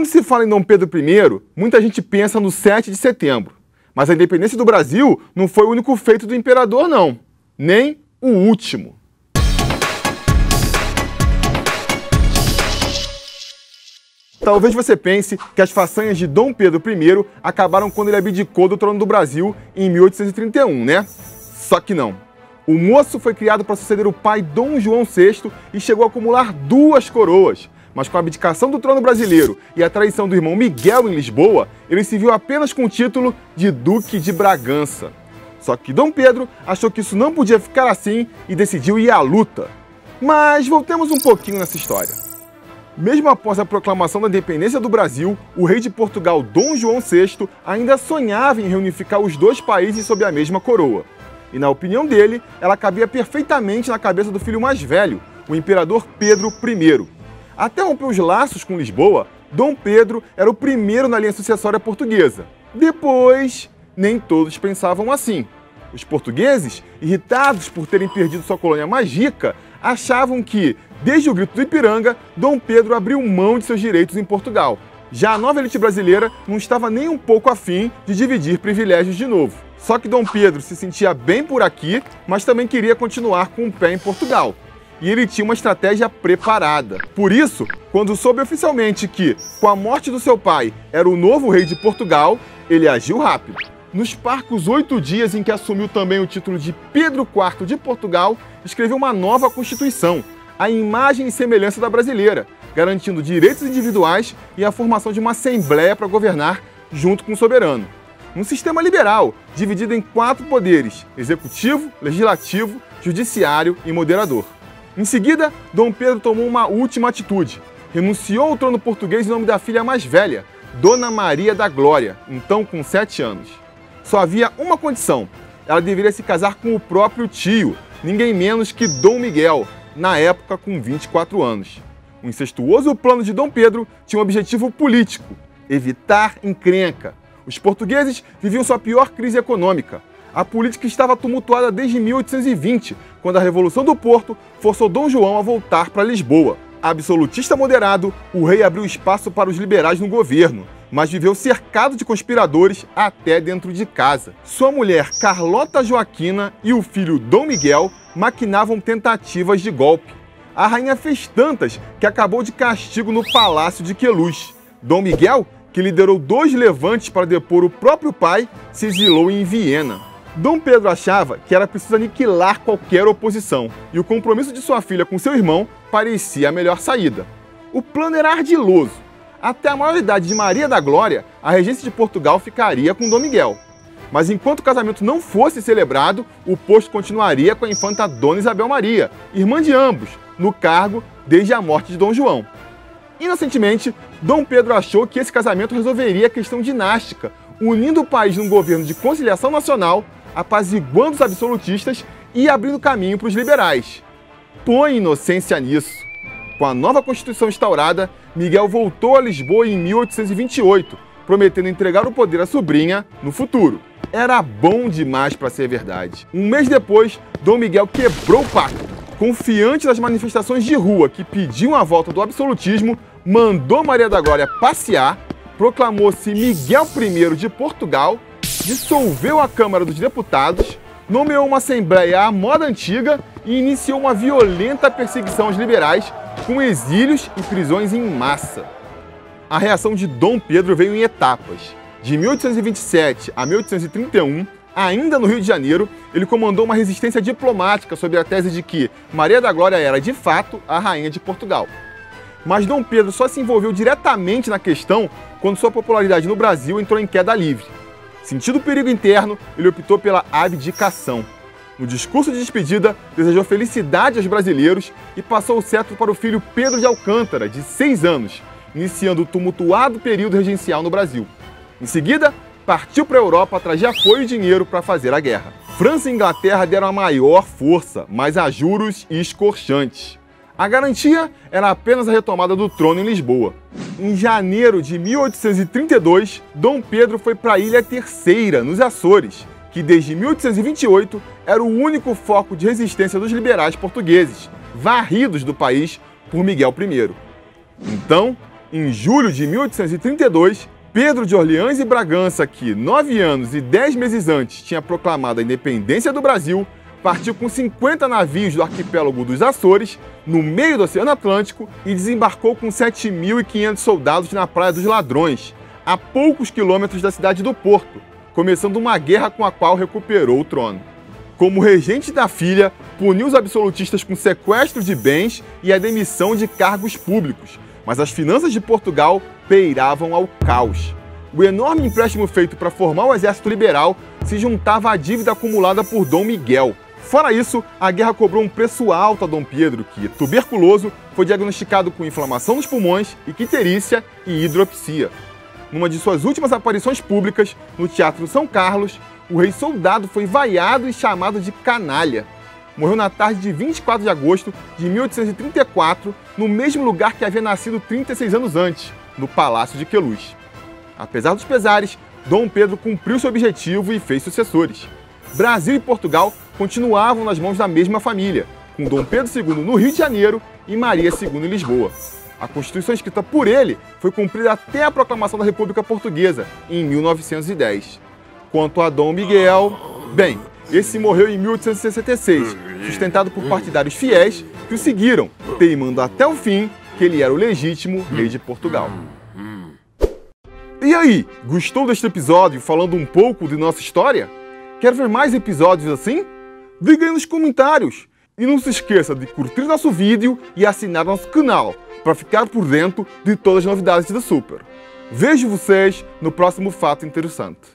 Quando se fala em Dom Pedro I, muita gente pensa no 7 de setembro. Mas a independência do Brasil não foi o único feito do imperador, não. Nem o último. Talvez você pense que as façanhas de Dom Pedro I acabaram quando ele abdicou do trono do Brasil em 1831, né? Só que não. O moço foi criado para suceder o pai Dom João VI e chegou a acumular 2 coroas. Mas com a abdicação do trono brasileiro e a traição do irmão Miguel em Lisboa, ele se viu apenas com o título de Duque de Bragança. Só que Dom Pedro achou que isso não podia ficar assim e decidiu ir à luta. Mas voltemos um pouquinho nessa história. Mesmo após a proclamação da independência do Brasil, o rei de Portugal, Dom João VI, ainda sonhava em reunificar os 2 países sob a mesma coroa. E na opinião dele, ela cabia perfeitamente na cabeça do filho mais velho, o imperador Pedro I. Até romper os laços com Lisboa, Dom Pedro era o primeiro na linha sucessória portuguesa. Depois, nem todos pensavam assim. Os portugueses, irritados por terem perdido sua colônia mais rica, achavam que, desde o Grito do Ipiranga, Dom Pedro abriu mão de seus direitos em Portugal. Já a nova elite brasileira não estava nem um pouco afim de dividir privilégios de novo. Só que Dom Pedro se sentia bem por aqui, mas também queria continuar com o pé em Portugal. E ele tinha uma estratégia preparada. Por isso, quando soube oficialmente que, com a morte do seu pai, era o novo rei de Portugal, ele agiu rápido. Nos parcos 8 dias em que assumiu também o título de Pedro IV de Portugal, escreveu uma nova Constituição, a imagem e semelhança da brasileira, garantindo direitos individuais e a formação de uma Assembleia para governar junto com o soberano. Um sistema liberal, dividido em 4 poderes: executivo, legislativo, judiciário e moderador. Em seguida, Dom Pedro tomou uma última atitude. Renunciou ao trono português em nome da filha mais velha, Dona Maria da Glória, então com 7 anos. Só havia uma condição: ela deveria se casar com o próprio tio, ninguém menos que Dom Miguel, na época com 24 anos. O incestuoso plano de Dom Pedro tinha um objetivo político: evitar encrenca. Os portugueses viviam sua pior crise econômica. A política estava tumultuada desde 1820, quando a Revolução do Porto forçou Dom João a voltar para Lisboa. Absolutista moderado, o rei abriu espaço para os liberais no governo, mas viveu cercado de conspiradores até dentro de casa. Sua mulher, Carlota Joaquina, e o filho Dom Miguel maquinavam tentativas de golpe. A rainha fez tantas que acabou de castigo no Palácio de Queluz. Dom Miguel, que liderou 2 levantes para depor o próprio pai, se exilou em Viena. Dom Pedro achava que era preciso aniquilar qualquer oposição, e o compromisso de sua filha com seu irmão parecia a melhor saída. O plano era ardiloso. Até a maioridade de Maria da Glória, a regência de Portugal ficaria com Dom Miguel. Mas enquanto o casamento não fosse celebrado, o posto continuaria com a infanta Dona Isabel Maria, irmã de ambos, no cargo desde a morte de Dom João. Inocentemente, Dom Pedro achou que esse casamento resolveria a questão dinástica, unindo o país num governo de conciliação nacional, apaziguando os absolutistas e abrindo caminho para os liberais. Põe inocência nisso. Com a nova Constituição instaurada, Miguel voltou a Lisboa em 1828, prometendo entregar o poder à sobrinha no futuro. Era bom demais para ser verdade. Um mês depois, Dom Miguel quebrou o pacto. Confiante das manifestações de rua que pediam a volta do absolutismo, mandou Maria da Glória passear, proclamou-se Miguel I de Portugal, dissolveu a Câmara dos Deputados, nomeou uma Assembleia à moda antiga e iniciou uma violenta perseguição aos liberais, com exílios e prisões em massa. A reação de Dom Pedro veio em etapas. De 1827 a 1831, ainda no Rio de Janeiro, ele comandou uma resistência diplomática sob a tese de que Maria da Glória era, de fato, a rainha de Portugal. Mas Dom Pedro só se envolveu diretamente na questão quando sua popularidade no Brasil entrou em queda livre. Sentindo o perigo interno, ele optou pela abdicação. No discurso de despedida, desejou felicidade aos brasileiros e passou o cetro para o filho Pedro de Alcântara, de 6 anos, iniciando o tumultuado período regencial no Brasil. Em seguida, partiu para a Europa atrás de apoio e dinheiro para fazer a guerra. França e Inglaterra deram a maior força, mas a juros escorchantes. A garantia era apenas a retomada do trono em Lisboa. Em janeiro de 1832, Dom Pedro foi para a Ilha Terceira, nos Açores, que desde 1828 era o único foco de resistência dos liberais portugueses, varridos do país por Miguel I. Então, Em julho de 1832, Pedro de Orleans e Bragança, que 9 anos e 10 meses antes tinha proclamado a independência do Brasil, partiu com 50 navios do arquipélago dos Açores, no meio do Oceano Atlântico, e desembarcou com 7.500 soldados na Praia dos Ladrões, a poucos quilômetros da cidade do Porto, começando uma guerra com a qual recuperou o trono. Como regente da filha, puniu os absolutistas com sequestro de bens e a demissão de cargos públicos, mas as finanças de Portugal beiravam ao caos. O enorme empréstimo feito para formar o exército liberal se juntava à dívida acumulada por Dom Miguel. Fora isso, a guerra cobrou um preço alto a Dom Pedro, que, tuberculoso, foi diagnosticado com inflamação nos pulmões, icterícia e hidropsia. Numa de suas últimas aparições públicas, no Teatro São Carlos, o rei soldado foi vaiado e chamado de canalha. Morreu na tarde de 24 de agosto de 1834, no mesmo lugar que havia nascido 36 anos antes, no Palácio de Queluz. Apesar dos pesares, Dom Pedro cumpriu seu objetivo e fez sucessores. Brasil e Portugal continuavam nas mãos da mesma família, com Dom Pedro II no Rio de Janeiro e Maria II em Lisboa. A Constituição escrita por ele foi cumprida até a proclamação da República Portuguesa, em 1910. Quanto a Dom Miguel, bem, esse morreu em 1866, sustentado por partidários fiéis que o seguiram, teimando até o fim que ele era o legítimo rei de Portugal. E aí, gostou deste episódio falando um pouco de nossa história? Quer ver mais episódios assim? Diga aí nos comentários! E não se esqueça de curtir nosso vídeo e assinar nosso canal para ficar por dentro de todas as novidades da Super. Vejo vocês no próximo Fato Interessante.